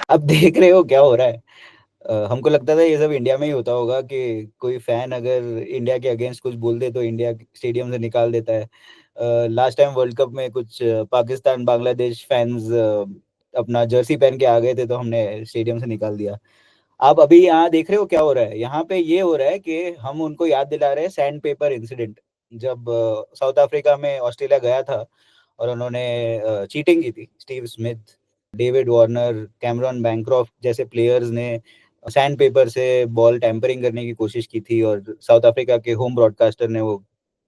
अब देख रहे हो क्या हो रहा है। हमको लगता था ये सब इंडिया में ही होता होगा कि कोई फैन अगर इंडिया के अगेंस्ट कुछ बोल दे तो इंडिया स्टेडियम से निकाल देता है। लास्ट टाइम वर्ल्ड कप में कुछ पाकिस्तान बांग्लादेश फैंस अपना जर्सी पहन के आ गए थे तो हमने स्टेडियम से निकाल दिया। आप अभी यहाँ देख रहे हो क्या हो रहा है, यहाँ पे ये हो रहा है कि हम उनको याद दिला रहे हैं सैंड पेपर इंसिडेंट। जब साउथ अफ्रीका में ऑस्ट्रेलिया गया था और उन्होंने चीटिंग की थी, Steve Smith, David Warner, Cameron Bancroft जैसे प्लेयर्स ने सैंड पेपर से बॉल टैंपरिंग करने की कोशिश की थी और साउथ अफ्रीका के होम ब्रॉडकास्टर ने वो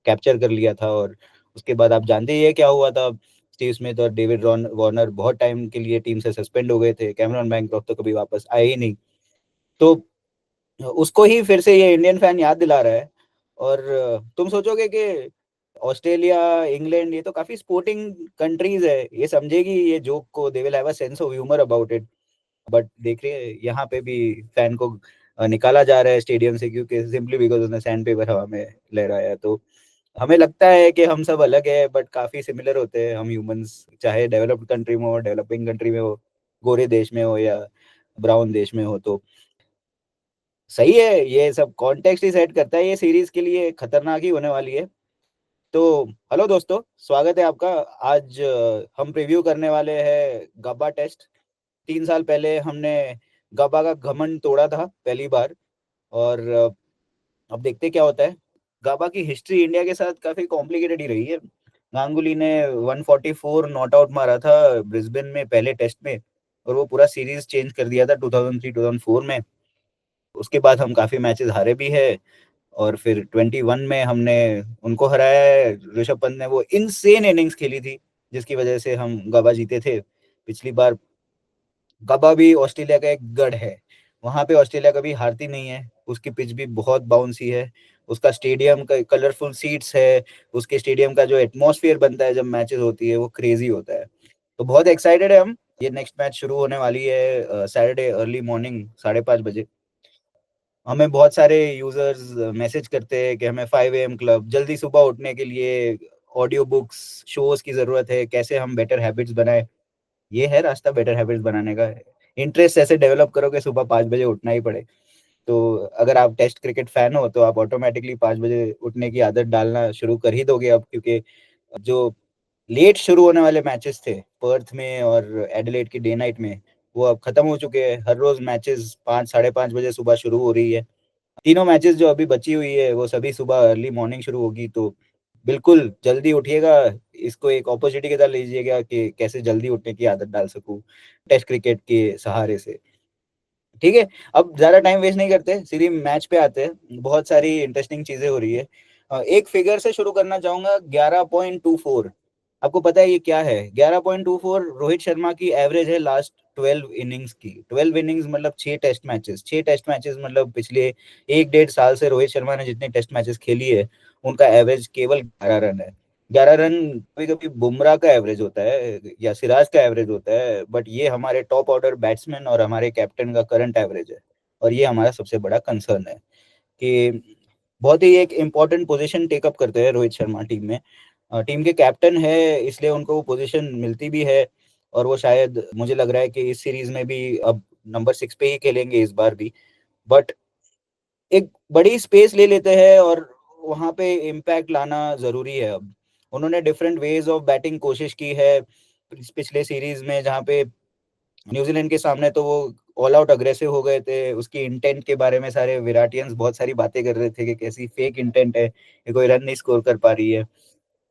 कैप्चर कर लिया था। और उसके बाद आप जानते ही है क्या हुआ था। स्टीव स्मिथ और डेविड वार्नर बहुत टाइम के लिए टीम से सस्पेंड हो गए थे, कैमरॉन बैंक्रॉफ्ट तो कभी वापस आए ही नहीं। तो उसको ही फिर से ये इंडियन फैन याद दिला रहा है। और तुम सोचोगे कि ऑस्ट्रेलिया, इंग्लैंड ये तो काफी स्पोर्टिंग कंट्रीज है, ये समझेगी ये जोक को, they will have a sense of humour about it. But देख रहे हैं यहाँ पे भी फैन को निकाला जा रहा है स्टेडियम से क्योंकि सिंपली बिकॉज उसने सैंड पेपर हवा में लहराया। तो हमें लगता है कि हम सब अलग है बट काफी सिमिलर होते हैं हम ह्यूमंस, चाहे डेवलप्ड कंट्री में हो, डेवलपिंग कंट्री में हो, गोरे देश में हो या ब्राउन देश में हो। तो सही है, ये सब कॉन्टेक्स्ट ही सेट करता है, ये सीरीज के लिए खतरनाक ही होने वाली है। तो हेलो दोस्तों, स्वागत है आपका। आज हम प्रीव्यू करने वाले हैं गब्बा टेस्ट। 3 साल पहले हमने गब्बा का घमंड तोड़ा था पहली बार। और अब देखते क्या होता है। गब्बा की हिस्ट्री इंडिया के साथ काफी कॉम्प्लिकेटेड ही रही है। गांगुली ने 144 नॉट आउट मारा था ब्रिस्बेन में पहले टेस्ट में, और वो पूरा सीरीज चेंज कर दिया था 2003-2004 में। उसके बाद हम काफी मैचेस हारे भी है और फिर 21 में हमने उनको हराया है। ऋषभ पंत ने वो इनसेन इनिंग्स खेली थी जिसकी वजह से हम गबा जीते थे पिछली बार। गबा भी ऑस्ट्रेलिया का एक गढ़ है, वहां पे ऑस्ट्रेलिया कभी हारती नहीं है। उसकी पिच भी बहुत बाउंसी है, उसका स्टेडियम का कलरफुल सीट्स है, उसके स्टेडियम का जो एटमॉस्फेयर बनता है जब मैचेस होती है वो क्रेजी होता है। तो बहुत एक्साइटेड है हम। ये नेक्स्ट मैच शुरू होने वाली है सैटरडे अर्ली मॉर्निंग 5:30 बजे। हमें बहुत सारे यूजर्स मैसेज करते हैं कि हमें 5 AM क्लब, जल्दी सुबह उठने के लिए ऑडियो बुक्स, शोज की जरूरत है, कैसे हम बेटर हैबिट्स बनाए। ये है रास्ता बेटर हैबिट्स बनाने का। इंटरेस्ट ऐसे डेवलप करो कि सुबह 5 बजे उठना ही पड़े। तो अगर आप टेस्ट क्रिकेट फैन हो तो आप ऑटोमेटिकली 5 बजे उठने की आदत डालना शुरू कर ही दोगे अब, क्योंकि जो लेट शुरू होने वाले मैचेस थे पर्थ में और एडिलेड की डे नाइट में, वो अब खत्म हो चुके हैं। हर रोज मैचेस 5, 5:30 बजे सुबह शुरू हो रही है। तीनों मैचेस जो अभी बची हुई है वो सभी सुबह अर्ली मॉर्निंग शुरू होगी। तो बिल्कुल जल्दी उठिएगा, इसको एक अपॉर्चुनिटी की तरह लीजिएगा कि कैसे जल्दी उठने की आदत डाल सकूं टेस्ट क्रिकेट के सहारे से। ठीक है, अब ज्यादा टाइम वेस्ट नहीं करते, सीधे मैच पे आते हैं। बहुत सारी इंटरेस्टिंग चीजें हो रही है। एक फिगर से शुरू करना चाहूंगा, 11.24। आपको पता है ये क्या है? 11.24 रोहित शर्मा की एवरेज है लास्ट 12 इनिंग्स की। 12 इनिंग्स मतलब 6 टेस्ट मैचेस। 6 टेस्ट मैचेस मतलब पिछले 1 डेढ़ साल से रोहित शर्मा ने जितने टेस्ट मैचेस खेली है उनका एवरेज केवल 11 रन है। 11 रन कभी कभी बुमराह का एवरेज होता है या सिराज का एवरेज होता है, बट ये हमारे टॉप ऑर्डर बैट्समैन और हमारे कैप्टन का करंट एवरेज है। और ये हमारा सबसे बड़ा कंसर्न है कि बहुत ही एक इम्पॉर्टेंट पोजीशन टेकअप करते हैं रोहित शर्मा टीम में। टीम के कैप्टन है इसलिए उनको वो पोजीशन मिलती भी है। और वो शायद मुझे लग रहा है कि इस सीरीज में भी अब नंबर 6 पे ही खेलेंगे इस बार भी। बट एक बड़ी स्पेस ले लेते हैं और वहां पे इम्पैक्ट लाना जरूरी है अब। उन्होंने डिफरेंट वेज ऑफ बैटिंग कोशिश की है पिछले सीरीज में, जहाँ पे न्यूजीलैंड के सामने तो वो ऑल आउट अग्रेसिव हो गए थे। उसकी इंटेंट के बारे में सारे विराटियंस बहुत सारी बातें कर रहे थे कि कैसी फेक इंटेंट है, ये कोई रन नहीं स्कोर कर पा रही है।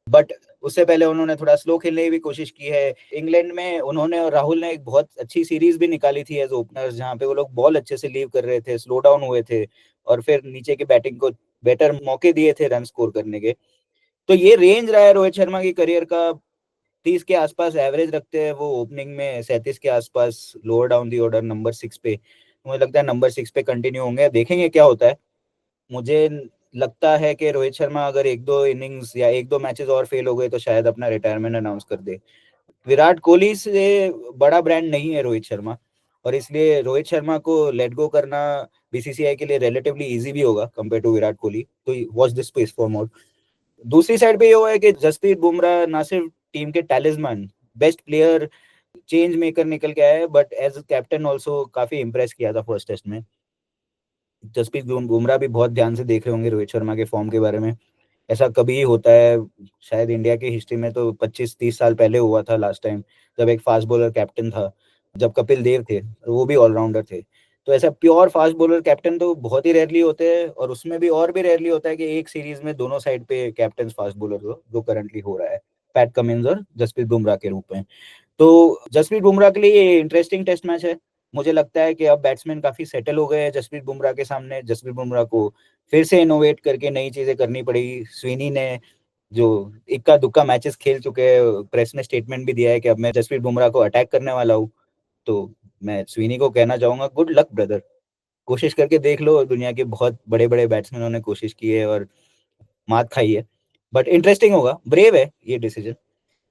बट उससे पहले उन्होंने थोड़ा स्लो खेलने की भी कोशिश की है। इंग्लैंड में उन्होंने और राहुल ने एक बहुत अच्छी सीरीज भी निकाली थी एज ओपनर्स, जहाँ पे वो लोग बॉल अच्छे से लीव कर रहे थे, स्लो डाउन हुए थे और फिर नीचे की बैटिंग को बेटर मौके दिए थे रन स्कोर करने के। तो ये रेंज रहा है रोहित शर्मा की करियर का। 30 के आसपास एवरेज रखते हैं वो ओपनिंग में, 37 के आसपास lower down the order number 6 पे। मुझे लगता है नंबर 6 पे कंटिन्यू होंगे, देखेंगे क्या होता है। मुझे लगता है कि रोहित शर्मा अगर 1-2 इनिंग्स या 1-2 मैचेस और फेल हो गए तो शायद अपना रिटायरमेंट अनाउंस कर दे। विराट कोहली से बड़ा ब्रांड नहीं है रोहित शर्मा, और इसलिए रोहित शर्मा को लेट गो करना बीसीसीआई के लिए रिलेटिवली इजी भी होगा कंपेयर टू विराट कोहली। तो watch this space for more. दूसरी साइड पे ये हुआ है कि जसप्रीत बुमराह ना सिर्फ टीम के टैलिस्मैन, बेस्ट प्लेयर चेंज मेकर निकल के आया है, बट एज कैप्टन ऑल्सो काफी इंप्रेस किया था फर्स्ट टेस्ट में। जसप्रीत बुमराह भी बहुत ध्यान से देख रहे होंगे रोहित शर्मा के फॉर्म के बारे में। ऐसा कभी ही होता है शायद इंडिया की हिस्ट्री में, तो 25-30 साल पहले हुआ था लास्ट टाइम, जब एक फास्ट बॉलर कैप्टन था, जब कपिल देव थे, वो भी ऑलराउंडर थे। तो ऐसा प्योर फास्ट बॉलर कैप्टन तो बहुत ही रेयरली होते हैं, और उसमें भी और भी रेयरली होता है कि एक सीरीज में दोनों साइड पे कैप्टन फास्ट बॉलर हो, जो करंटली हो रहा है पैट कमिंस और जसप्रीत बुमराह के रूप में। तो जसप्रीत बुमराह के लिए ये इंटरेस्टिंग टेस्ट मैच है। मुझे लगता है कि अब बैट्समैन काफी सेटल हो गए हैं जसप्रीत बुमराह के सामने। जसप्रीत बुमराह को फिर से इनोवेट करके नई चीजें करनी पड़ेगी। स्विनी ने जो इक्का दुक्का मैचेस खेल चुके हैं, प्रेस में स्टेटमेंट भी दिया है कि अब मैं जसप्रीत बुमराह को अटैक करने वाला हूँ। तो मैं स्विनी को कहना चाहूंगा, गुड लक ब्रदर, कोशिश करके देख लो। दुनिया के बहुत बड़े बड़े बैट्समैनों ने कोशिश की है और मात खाई है, बट इंटरेस्टिंग होगा। ब्रेव है ये डिसीजन।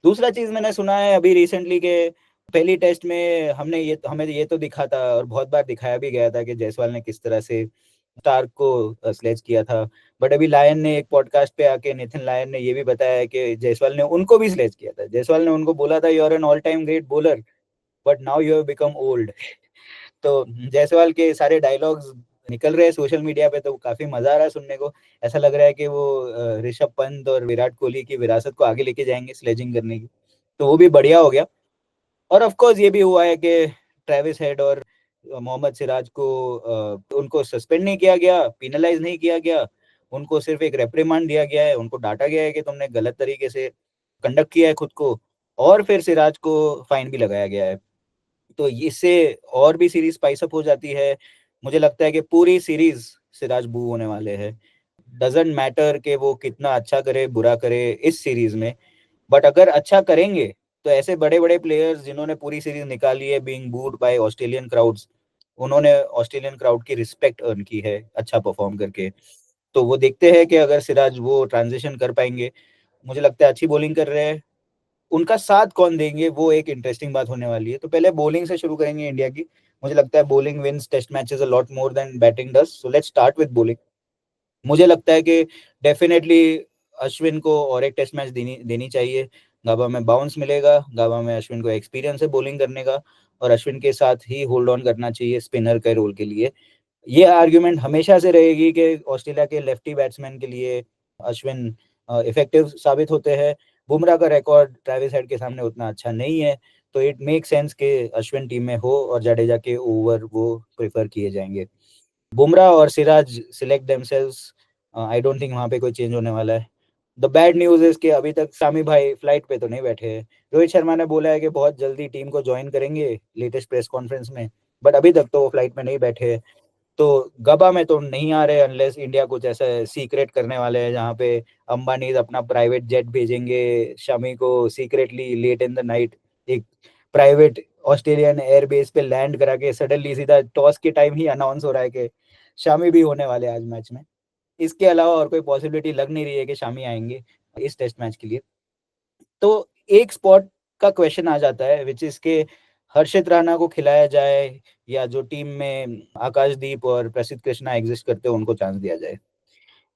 दूसरा चीज मैंने सुना है अभी रिसेंटली के पहली टेस्ट में हमें ये तो दिखा था और बहुत बार दिखाया भी गया था कि जायसवाल ने किस तरह से स्टार्क को स्लेज किया था। बट अभी लायन ने एक पॉडकास्ट पे आके, नितिन लायन ने ये भी बताया कि जायसवाल ने उनको भी स्लेज किया था। जायसवाल ने उनको बोला था, you are an all time great bowler, but now you have become old. तो जायसवाल के सारे डायलॉग्स निकल रहे हैं सोशल मीडिया पे, तो काफी मजा आ रहा है सुनने को। ऐसा लग रहा है कि वो ऋषभ पंत और विराट कोहली की विरासत को आगे लेके जाएंगे स्लेजिंग करने की। तो वो भी बढ़िया हो गया। और ऑफ कोर्स ये भी हुआ है कि ट्रेविस हेड और मोहम्मद सिराज को उनको सस्पेंड नहीं किया गया, पिनलाइज नहीं किया गया, उनको सिर्फ एक रेप्रिमांड दिया गया है। उनको डांटा गया है कि तुमने गलत तरीके से कंडक्ट किया है खुद को, और फिर सिराज को फाइन भी लगाया गया है। तो इससे और भी सीरीज स्पाइस अप हो जाती है। मुझे लगता है कि पूरी सीरीज सिराज बू होने वाले हैं। डजेंट मैटर कि वो कितना अच्छा करे बुरा करे इस सीरीज में, बट अगर अच्छा करेंगे तो ऐसे बड़े बड़े प्लेयर्स जिन्होंने पूरी सीरीज निकाली है बीइंग बूड बाय ऑस्ट्रेलियन क्राउड्स, उन्होंने ऑस्ट्रेलियन क्राउड की रिस्पेक्ट अर्न की है अच्छा परफॉर्म करके। तो वो देखते हैं कि अगर सिराज वो ट्रांजिशन कर पाएंगे। मुझे लगता है अच्छी बॉलिंग कर रहे हैं, उनका साथ कौन देंगे वो एक इंटरेस्टिंग बात होने वाली है। तो पहले बॉलिंग से शुरू करेंगे इंडिया की। मुझे लगता है bowling wins test matches a lot more than batting does, so let's start with bowling. मुझे लगता है कि डेफिनेटली अश्विन को और एक टेस्ट मैच देनी देनी चाहिए। गाबा में बाउंस मिलेगा, गाबा में अश्विन को एक्सपीरियंस है बॉलिंग करने का, और अश्विन के साथ ही होल्ड ऑन करना चाहिए स्पिनर के रोल के लिए। ये आर्ग्यूमेंट हमेशा से रहेगी कि ऑस्ट्रेलिया के लेफ्टी बैट्समैन के लिए अश्विन इफेक्टिव साबित होते हैं। बुमराह का रिकॉर्ड ट्रेविस हेड के सामने उतना अच्छा नहीं है, तो इट मेक सेंस कि अश्विन टीम में हो और जडेजा के ओवर वो प्रेफर किए जाएंगे। बुमराह और Siraj select themselves, I don't think वहां पे कोई चेंज होने वाला है। द बैड न्यूज इज कि अभी तक शामी भाई फ्लाइट पे तो नहीं बैठे हैं। रोहित शर्मा ने बोला है कि बहुत जल्दी टीम को ज्वाइन करेंगे लेटेस्ट प्रेस कॉन्फ्रेंस में, बट अभी तक तो वो फ्लाइट में नहीं बैठे हैं। तो गबा में तो नहीं आ रहे अनलेस इंडिया कुछ ऐसा सीक्रेट करने वाले हैं जहाँ पे अंबानी अपना प्राइवेट जेट भेजेंगे शमी को secretly late in the night, एक प्राइवेट ऑस्ट्रेलियन एयरबेस पे लैंड करा के सडनली सीधा टॉस के टाइम ही अनाउंस हो रहा है कि शामी भी होने वाले आज मैच में। इसके अलावा और कोई पॉसिबिलिटी लग नहीं रही है कि शामी आएंगे इस टेस्ट मैच के लिए। तो एक स्पॉट का क्वेश्चन आ जाता है विच इज के हर्षित राणा को खिलाया जाए या जो टीम में आकाशदीप और प्रसिद्ध कृष्णा एग्जिस्ट करते हैं उनको चांस दिया जाए।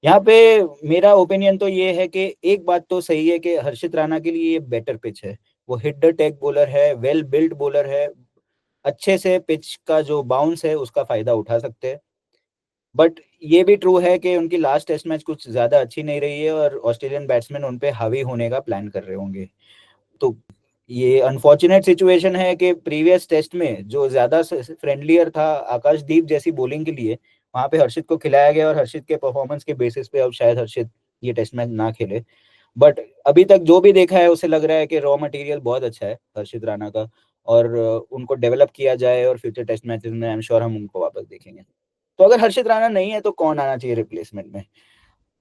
यहाँ पे मेरा ओपिनियन तो ये है कि एक बात तो सही है कि हर्षित राणा के लिए ये बेटर पिच है। वो हिट द टेक बॉलर है, वेल बिल्ड बॉलर है, अच्छे से पिच का जो बाउंस है उसका फायदा उठा सकते हैं। बट ये भी ट्रू है कि उनकी लास्ट टेस्ट मैच कुछ ज्यादा अच्छी नहीं रही है और ऑस्ट्रेलियन बैट्समैन उन पे हावी होने का प्लान कर रहे होंगे। तो ये अनफॉर्चुनेट सिचुएशन है कि प्रीवियस टेस्ट में जो ज्यादा फ्रेंडलियर था आकाशदीप जैसी बॉलिंग के लिए, वहां पे हर्षित को खिलाया गया और हर्षित के परफॉर्मेंस के बेसिस पे अब शायद हर्षित ये टेस्ट मैच ना खेले। बट अभी तक जो भी देखा है उसे लग रहा है कि रॉ मटेरियल बहुत अच्छा है हर्षित राणा का, और उनको डेवलप किया जाए और फ्यूचर टेस्ट मैचेस में आई एम श्योर हम उनको वापस देखेंगे। तो अगर हर्षित राणा नहीं है तो कौन आना चाहिए रिप्लेसमेंट में?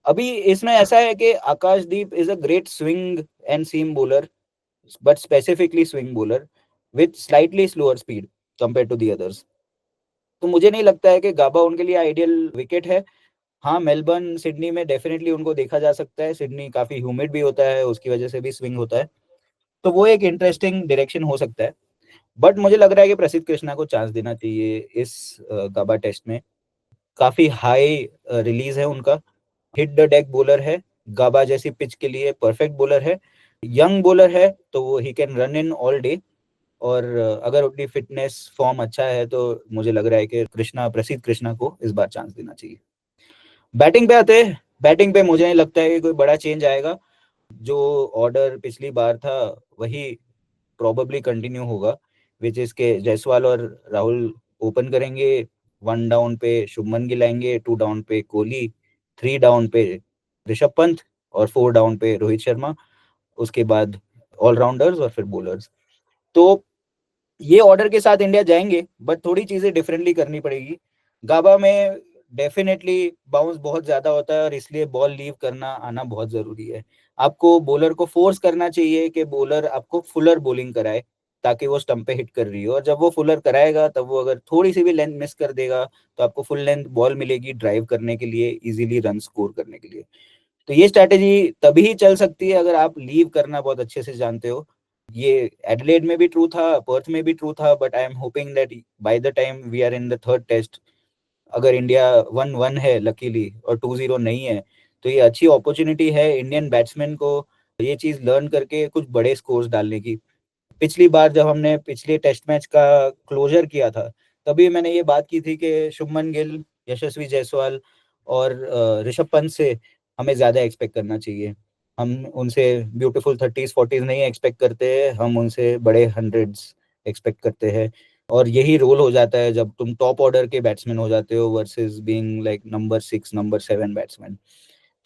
अभी इसमें ऐसा है कि Akashdeep is a great swing and seam bowler, but specifically swing bowler with slightly slower speed compared to the others. तो मुझे नहीं लगता है कि गाबा उनके लिए आइडियल विकेट है। हाँ, मेलबर्न सिडनी में डेफिनेटली उनको देखा जा सकता है। सिडनी काफी ह्यूमिड भी होता है, उसकी वजह से भी स्विंग होता है, तो वो एक इंटरेस्टिंग डायरेक्शन हो सकता है। बट मुझे लग रहा है कि प्रसिद्ध कृष्णा को चांस देना चाहिए इस गाबा टेस्ट में। काफी हाई रिलीज है उनका, हिट द डेक बॉलर है, गाबा जैसी पिच के लिए परफेक्ट बॉलर है, यंग बॉलर है, तो वो he can run in all day. और अगर उनकी फ़िटनेस फ़ॉर्म अच्छा है तो मुझे लग रहा है कि प्रसिद्ध कृष्णा को इस बार चांस देना चाहिए। बैटिंग पे आते हैं, बैटिंग पे मुझे नहीं लगता है कि कोई बड़ा चेंज आएगा। जो ऑर्डर पिछली बार था वही प्रोबेबली कंटिन्यू होगा, व्हिच इज़ के जायसवाल और राहुल ओपन करेंगे, 1 डाउन पे शुभमन गिल आएँगे, 2 डाउन पे कोहली, 3 डाउन पे ऋषभ पंत और 4 डाउन पे रोहित शर्मा, उसके बाद ऑलराउंडर्स और फिर बॉलर्स। तो ये ऑर्डर के साथ इंडिया जाएँगे, बट थोड़ी चीज़ें डिफरेंटली करनी पड़ेगी। गाबा में डेफिनिटली बाउंस बहुत ज़्यादा होता है और इसलिए बॉल लीव करना आना बहुत ज़रूरी है। आपको बॉलर को फ़ोर्स करना चाहिए कि बॉलर आपको फुलर बॉलिंग कराए, ताकि वो स्टंप पे हिट कर रही हो, और जब वो फुलर कराएगा तब वो अगर थोड़ी-सी भी लेंथ मिस कर देगा, तो आपको फुल लेंथ बॉल मिलेगी ड्राइव करने के लिए, ईज़िली रन स्कोर करने के लिए। तो ये स्ट्रैटेजी तभी चल सकती है अगर आप लीव करना बहुत अच्छे से जानते हो। ये एडिलेड में भी ट्रू था, पर्थ में भी ट्रू था, but I am hoping that by the time we are in the third test, अगर इंडिया 1-1 है लकीली और 2-0 नहीं है, तो ये अच्छी अपॉर्चुनिटी है इंडियन बैट्समैन को ये चीज़ लर्न करके कुछ बड़े स्कोर्स डालने की। पिछली बार जब हमने पिछले टेस्ट मैच का क्लोज़र किया था, तभी मैंने ये बात की थी कि शुभमन गिल, यशस्वी जायसवाल और ऋषभ पंत से हमें ज़्यादा एक्सपेक्ट करना चाहिए। हम उनसे ब्यूटीफुल 30s 40s नहीं एक्सपेक्ट करते हैं, हम उनसे बड़े 100s एक्सपेक्ट करते हैं। और यही रोल हो जाता है जब तुम टॉप ऑर्डर के बैट्समैन हो जाते हो versus being like number 6, number 7 batsman.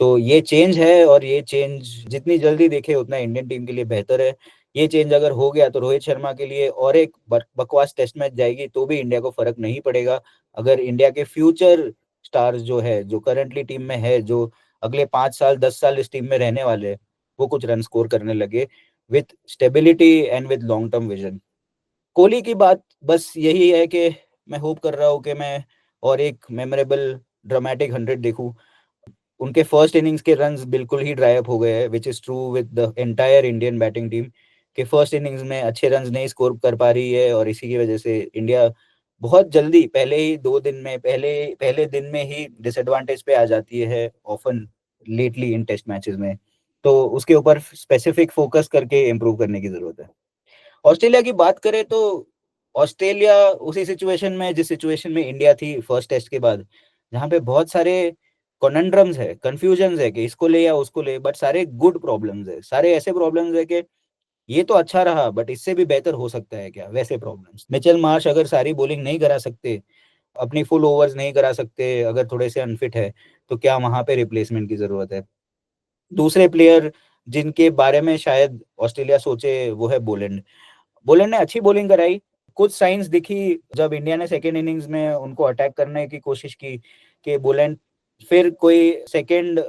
तो ये चेंज है और ये चेंज जितनी जल्दी दिखे उतना इंडियन टीम के लिए बेहतर है। ये चेंज अगर हो गया तो रोहित शर्मा के लिए और एक बकवास टेस्ट मैच जाएगी तो भी इंडिया को फ़र्क नहीं पड़ेगा। अगर इंडिया के फ्यूचर स्टार्स जो है, जो करंटली टीम में है, जो अगले 5 साल, 10 साल इस टीम में रहने वाले हैं, वो कुछ रन स्कोर करने लगे with stability and with long term vision. Kohli की बात बस यही है कि मैं होप कर रहा हूँ कि मैं और एक मेमोरेबल ड्रामेटिक 100 देखूँ। उनके फर्स्ट इनिंग्स के रन्स बिल्कुल ही ड्राई अप हो गए हैं, which is true with the entire Indian batting team कि फर्स्ट इनिंग्स में अच्छे रन्स नहीं स्कोर कर पा रही है और इसी की वजह से इंडिया बहुत जल्दी पहले ही 2 दिन में पहले पहले दिन में ही डिसएडवांटेज पे आ जाती है ऑफ़न लेटली इन टेस्ट मैचेज़ में। तो उसके ऊपर स्पेसिफिक फ़ोकस करके इम्प्रूव करने की ज़रूरत है। ऑस्ट्रेलिया की बात करें तो ऑस्ट्रेलिया उसी सिचुएशन में जिस सिचुएशन में इंडिया थी फर्स्ट टेस्ट के बाद, जहाँ पे बहुत सारे कॉनन्ड्रम्स है, कन्फ्यूजन्स है कि इसको ले या उसको ले, बट सारे गुड प्रॉब्लम्स है। सारे ऐसे प्रॉब्लम्स है कि ये तो अच्छा रहा बट इससे भी बेहतर हो सकता है क्या? वैसे प्रॉब्लम्स। मिचेल मार्श अगर सारी बॉलिंग नहीं करा सकते, अपनी फुल ओवर्स नहीं करा सकते, अगर थोड़े से अनफिट है, तो क्या वहाँ पे रिप्लेसमेंट की ज़रूरत है? दूसरे प्लेयर जिनके बारे में शायद ऑस्ट्रेलिया सोचे वो है बोलेंड। बोलेंड ने अच्छी बॉलिंग कराई, कुछ साइन्स दिखी जब इंडिया ने सेकंड इनिंग्स में उनको अटैक करने की कोशिश की कि बोलेंड फिर कोई सेकंड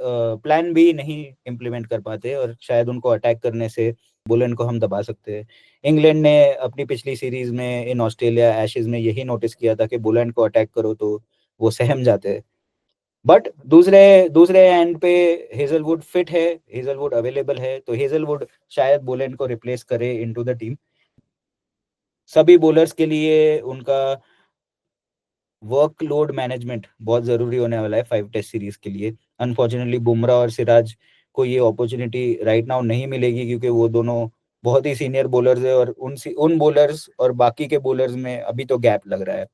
प्लान बी नहीं इम्प्लीमेंट कर पाते और शायद उनको अटैक करने से बोलेंड को हम दबा सकते हैं। इंग्लैंड ने अपनी पिछली सीरीज़ में इन ऑस्ट्रेलिया एशेज़ में यही नोटिस किया था कि बोलेंड को अटैक करो तो वो सहम जाते हैं। बट दूसरे दूसरे एंड पे हेज़लवुड फिट है, हेज़लवुड अवेलेबल है, तो हेज़लवुड शायद बोलेंड को रिप्लेस करे इंटू द टीम। सभी बॉलर्स के लिए उनका वर्कलोड मैनेजमेंट बहुत ज़रूरी होने वाला है 5 टेस्ट सीरीज़ के लिए। अनफॉर्चुनेटली बुमराह और सिराज को ये अपॉर्च्युनिटी राइट नाउ नहीं मिलेगी क्योंकि वो दोनों बहुत ही सीनियर बॉलर्स हैं और उन बॉलर्स और बाकी के बॉलर्स में अभी तो गैप लग रहा है।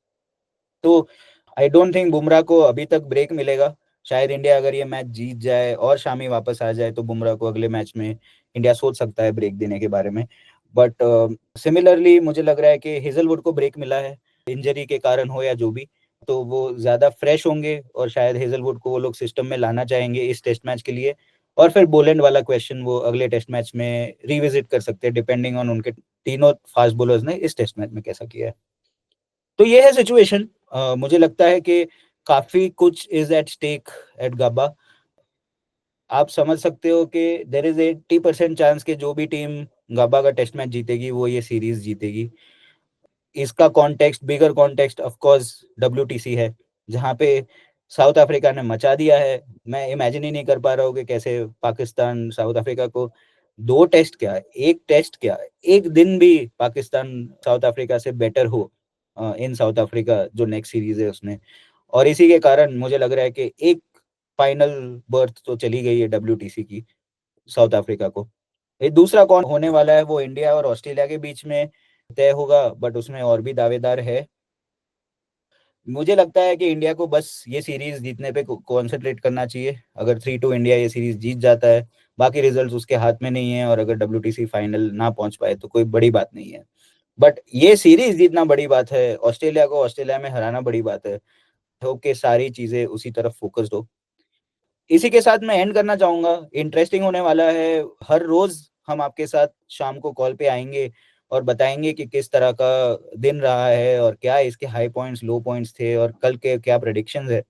तो आई डोंट थिंक बुमराह को अभी तक ब्रेक मिलेगा। शायद इंडिया अगर ये मैच जीत जाए और शामी वापस आ जाए तो बुमराह को अगले मैच में इंडिया सोच सकता है ब्रेक देने के बारे में। बट सिमिलरली मुझे लग रहा है कि हेज़लवुड को ब्रेक मिला है, इंजरी के कारण हो या जो भी, तो वो ज़्यादा फ्रेश होंगे और शायद हेज़लवुड को वो लोग सिस्टम में लाना चाहेंगे इस टेस्ट मैच के लिए और फिर बोलैंड वाला क्वेश्चन वो अगले टेस्ट मैच में रिविज़िट कर सकते हैं डिपेंडिंग ऑन उनके तीनों फास्ट बॉलर्स ने इस टेस्ट मैच में कैसा किया है। तो ये है सिचुएशन। मुझे लगता है कि काफ़ी कुछ is at stake at Gabba. आप समझ सकते हो कि देयर इज़ 80% चांस कि जो भी टीम गब्बा का टेस्ट मैच जीतेगी वो ये सीरीज़ जीतेगी। इसका context bigger context of course WTC है, जहाँ पे साउथ अफ्रीका ने मचा दिया है। मैं इमेजिन ही नहीं कर पा रहा हूँ कि कैसे पाकिस्तान साउथ अफ्रीका को 2 टेस्ट क्या, 1 टेस्ट क्या, 1 दिन भी पाकिस्तान साउथ अफ्रीका से बेटर हो इन साउथ अफ्रीका जो नेक्स्ट सीरीज़ है उसमें। और इसी के कारण मुझे लग रहा है कि एक फाइनल बर्थ तो चली गई है डब्ल्यूटीसी की साउथ अफ्रीका को। ये दूसरा कौन होने वाला है वो इंडिया और ऑस्ट्रेलिया के बीच में तय होगा, बट उसमें और भी दावेदार है। मुझे लगता है कि इंडिया को बस ये सीरीज जीतने पे कॉन्सेंट्रेट करना चाहिए। अगर 3-2 इंडिया ये सीरीज जीत जाता है, बाकी रिजल्ट्स उसके हाथ में नहीं है, और अगर डब्ल्यूटीसी फाइनल ना पहुंच पाए तो कोई बड़ी बात नहीं है। बट ये सीरीज जीतना बड़ी बात है, ऑस्ट्रेलिया को ऑस्ट्रेलिया में हराना बड़ी बात है। होप के सारी चीजें उसी तरफ फोकस्ड हो। इसी के साथ मैं एंड करना चाहूंगा। इंटरेस्टिंग होने वाला है। हर रोज हम आपके साथ शाम को कॉल पे आएंगे और बताएंगे कि किस तरह का दिन रहा है, और क्या इसके हाई पॉइंट्स लो पॉइंट्स थे, और कल के क्या प्रेडिक्शंस है।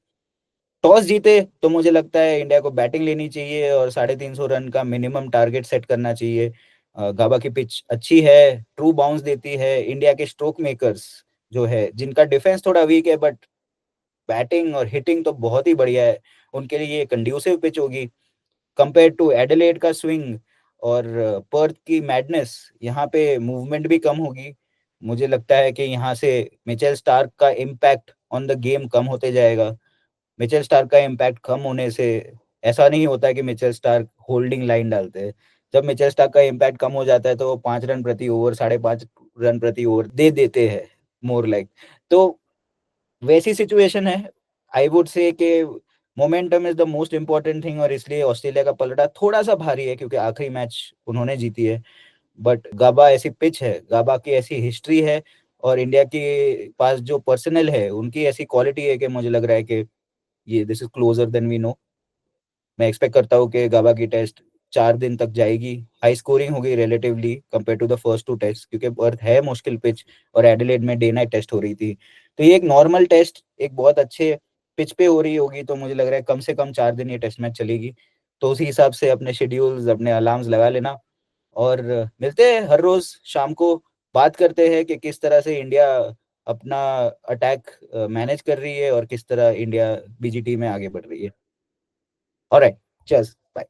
टॉस जीते तो मुझे लगता है इंडिया को बैटिंग लेनी चाहिए, और 350 रन का मिनिमम टारगेट सेट करना चाहिए। गाबा की पिच अच्छी है, ट्रू बाउंस देती है। इंडिया के स्ट्रोक मेकर्स जो है, जिनका डिफेंस थोड़ा वीक है, बट बैटिंग और हिटिंग तो बहुत ही बढ़िया है, उनके लिए ये कंड्यूसिव पिच होगी। कंपेयर टू एडिलेड का स्विंग और पर्थ की मैडनेस, यहाँ पे मूवमेंट भी कम होगी। मुझे लगता है कि यहाँ से मिचेल स्टार्क का इम्पैक्ट ऑन द गेम कम होते जाएगा। मिचेल स्टार्क का इम्पैक्ट कम होने से ऐसा नहीं होता है कि मिचेल स्टार्क होल्डिंग लाइन डालते हैं। जब मिचेल स्टार्क का इम्पैक्ट कम हो जाता है तो वो 5 रन प्रति ओवर, 5.5 रन प्रति ओवर दे देते हैं, मोर लाइक। तो वैसी सिचुएशन है। आई वुड से कि momentum is the most important thing, और इसलिए ऑस्ट्रेलिया का पलड़ा थोड़ा सा भारी है, क्योंकि आखिरी मैच उन्होंने जीती है। बट गाबा ऐसी पिच है, गाबा की ऐसी हिस्ट्री है, और इंडिया के पास जो पर्सनल है उनकी ऐसी क्वालिटी है कि मुझे लग रहा है कि ये this is closer than we know. मैं एक्सपेक्ट करता हूँ कि गाबा की टेस्ट 4 दिन तक जाएगी, हाई स्कोरिंग होगी relatively compare to the first 2 test, क्योंकि पर्थ है मुश्किल पिच, और एडिलेड में डे नाइट टेस्ट हो रही थी। तो ये एक नॉर्मल टेस्ट एक बहुत अच्छे पिच पे हो रही होगी, तो मुझे लग रहा है कम से कम 4 दिन ये टेस्ट मैच चलेगी। तो उसी हिसाब से अपने शेड्यूल्स, अपने अलार्म्स लगा लेना, और मिलते हैं हर रोज शाम को। बात करते हैं कि किस तरह से इंडिया अपना अटैक मैनेज कर रही है, और किस तरह इंडिया बीजीटी में आगे बढ़ रही है। Alright, cheers, bye.